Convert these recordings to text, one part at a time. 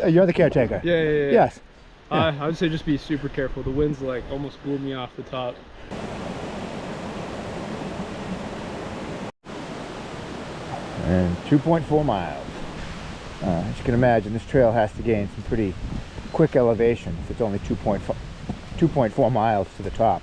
You're the caretaker? Yeah. Yes. I would say just be super careful. The wind's like almost blew me off the top. And 2.4 miles. As you can imagine, this trail has to gain some pretty quick elevation if it's only 2.4 miles to the top.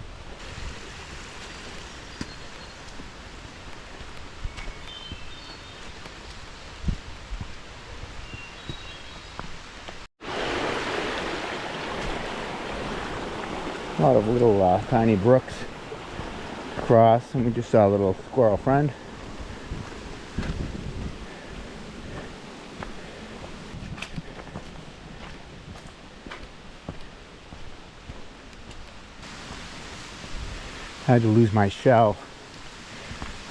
A lot of little tiny brooks across, and we just saw a little squirrel friend. I had to lose my shell.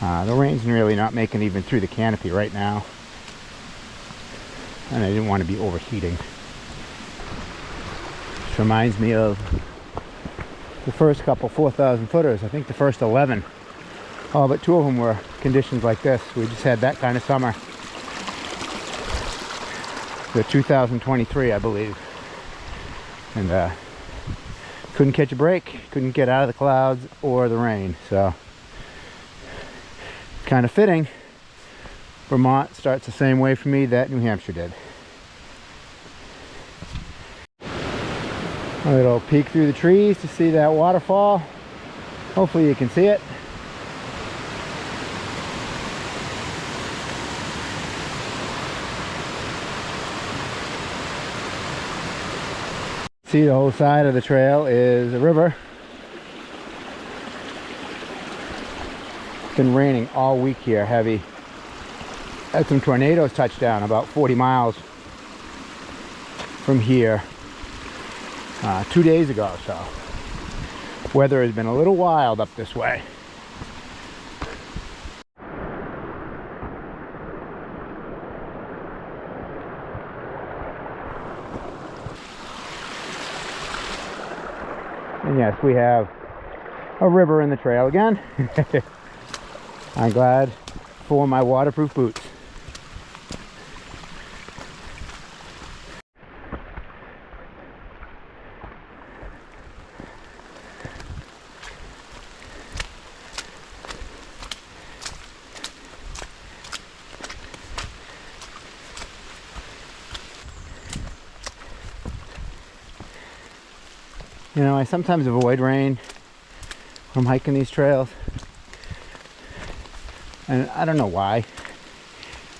The rain's really not making it even through the canopy right now, and I didn't want to be overheating. This reminds me of the first couple 4,000 footers. I think the first 11. Oh, but 2 of them were conditions like this. We just had that kind of summer. The 2023, I believe. And couldn't catch a break, couldn't get out of the clouds or the rain. So it's kind of fitting. Vermont starts the same way for me that New Hampshire did. A little peek through the trees to see that waterfall. Hopefully you can see it. See, the whole side of the trail is a river. It's been raining all week here, heavy. Had some tornadoes touch down about 40 miles from here 2 days ago. So weather has been a little wild up this way. And yes, we have a river in the trail again. I'm glad for my waterproof boots. You know, I sometimes avoid rain when I'm hiking these trails, and I don't know why.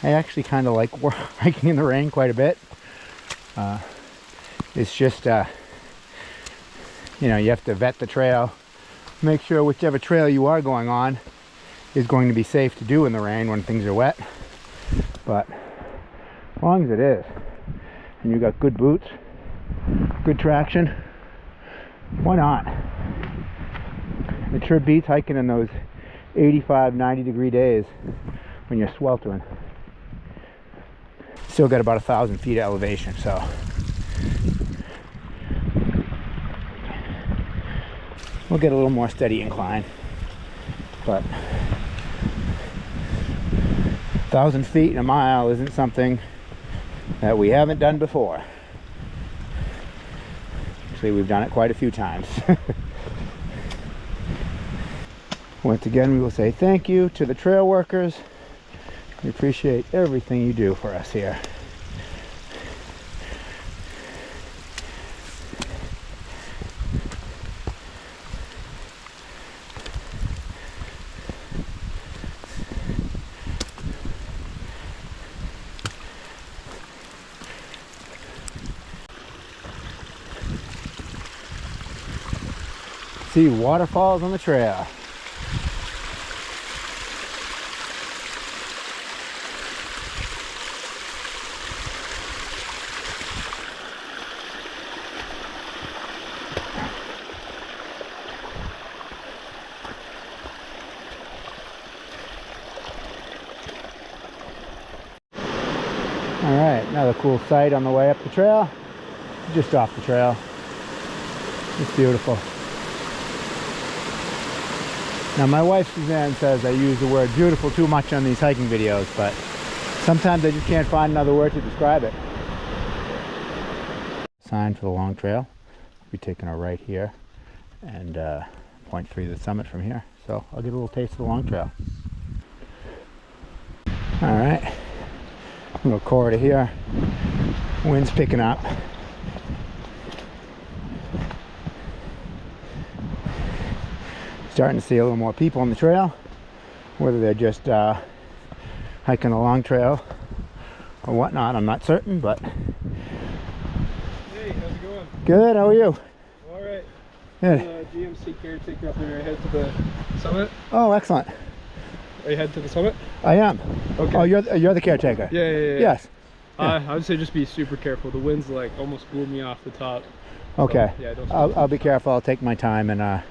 I actually kind of like hiking in the rain quite a bit. It's just, you know, you have to vet the trail, make sure whichever trail you are going on is going to be safe to do in the rain when things are wet. But as long as it is, and you got good boots, good traction, why not? It sure beats hiking in those 85, 90 degree days when you're sweltering. Still got about 1,000 feet of elevation, so we'll get a little more steady incline. But 1,000 feet in a mile isn't something that we haven't done before. Actually, we've done it quite a few times. Once again, we will say thank you to the trail workers. We appreciate everything you do for us here. See waterfalls on the trail. All right, another cool sight on the way up the trail. Just off the trail. It's beautiful. Now, my wife Suzanne says I use the word beautiful too much on these hiking videos, but sometimes I just can't find another word to describe it. sign for the long trail. We'll be taking a right here and 0.3 to the summit from here. So I'll get a little taste of the long trail. All right, little corridor here. Wind's picking up. Starting to see a little more people on the trail, whether they're just hiking a long trail or whatnot, I'm not certain, but. Hey, how's it going? Good, how are you? All right. Good. GMC caretaker up there, head to the summit. Oh, excellent. Are you heading to the summit? I am. Okay. Oh, you're the caretaker? Yeah. Yes. I would say just be super careful. The wind's like almost blew me off the top. Okay. So, yeah, I'll be careful. I'll take my time, and I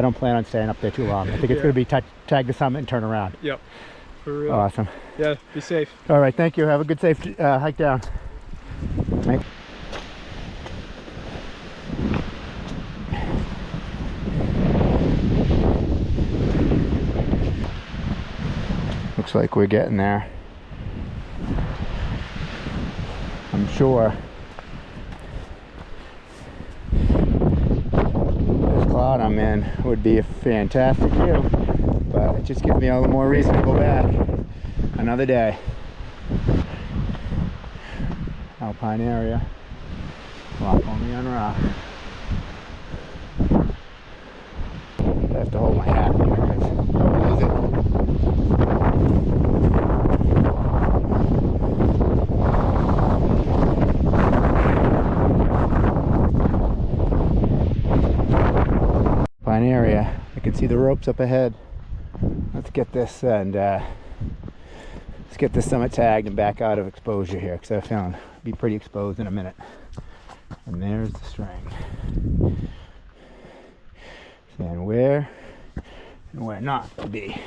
don't plan on staying up there too long. I think it's going to be tag the summit and turn around. Yep. For real. Awesome. Yeah, be safe. All right, thank you. Have a good, safe hike down. Thanks. Looks like we're getting there. I'm sure. This cloud I'm in would be a fantastic view, but it just gives me a little more reason to go back another day. Alpine area. Rock only on rock. I have to hold my hat here because I'll lose it. Fine area. I can see the ropes up ahead. Let's get this and let's get this summit tagged and back out of exposure here, because I have a feeling it'll be pretty exposed in a minute. And there's the string. And where and where not to be.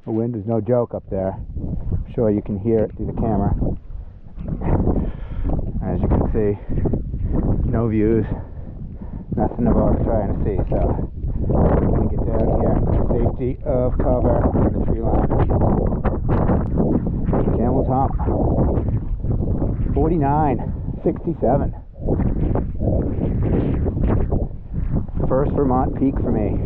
The wind is no joke up there. I'm sure you can hear it through the camera. As you can see, no views, nothing about trying to see. So I'm going to get down here in the safety of cover in the tree line. Camel's Hump, 49.67. First Vermont peak for me.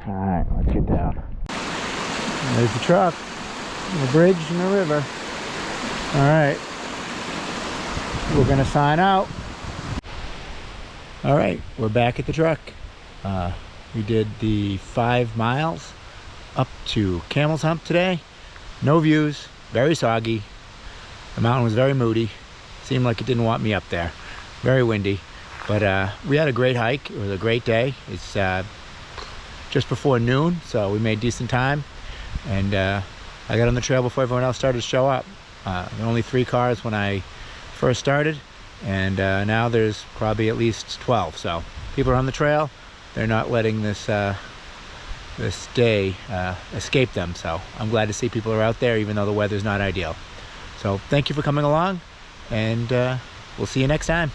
Alright, let's get down. There's the truck, the bridge and the river. Alright, we're gonna sign out. Alright, we're back at the truck. We did the 5 miles up to Camel's Hump today. No views, very soggy. The mountain was very moody. Seemed like it didn't want me up there. Very windy. But we had a great hike. It was a great day. It's just before noon, so we made decent time. And I got on the trail before everyone else started to show up. There were only 3 cars when I first started, and now there's probably at least 12. So people are on the trail. They're not letting this this day escape them. So I'm glad to see people are out there, even though the weather's not ideal. So thank you for coming along, and we'll see you next time.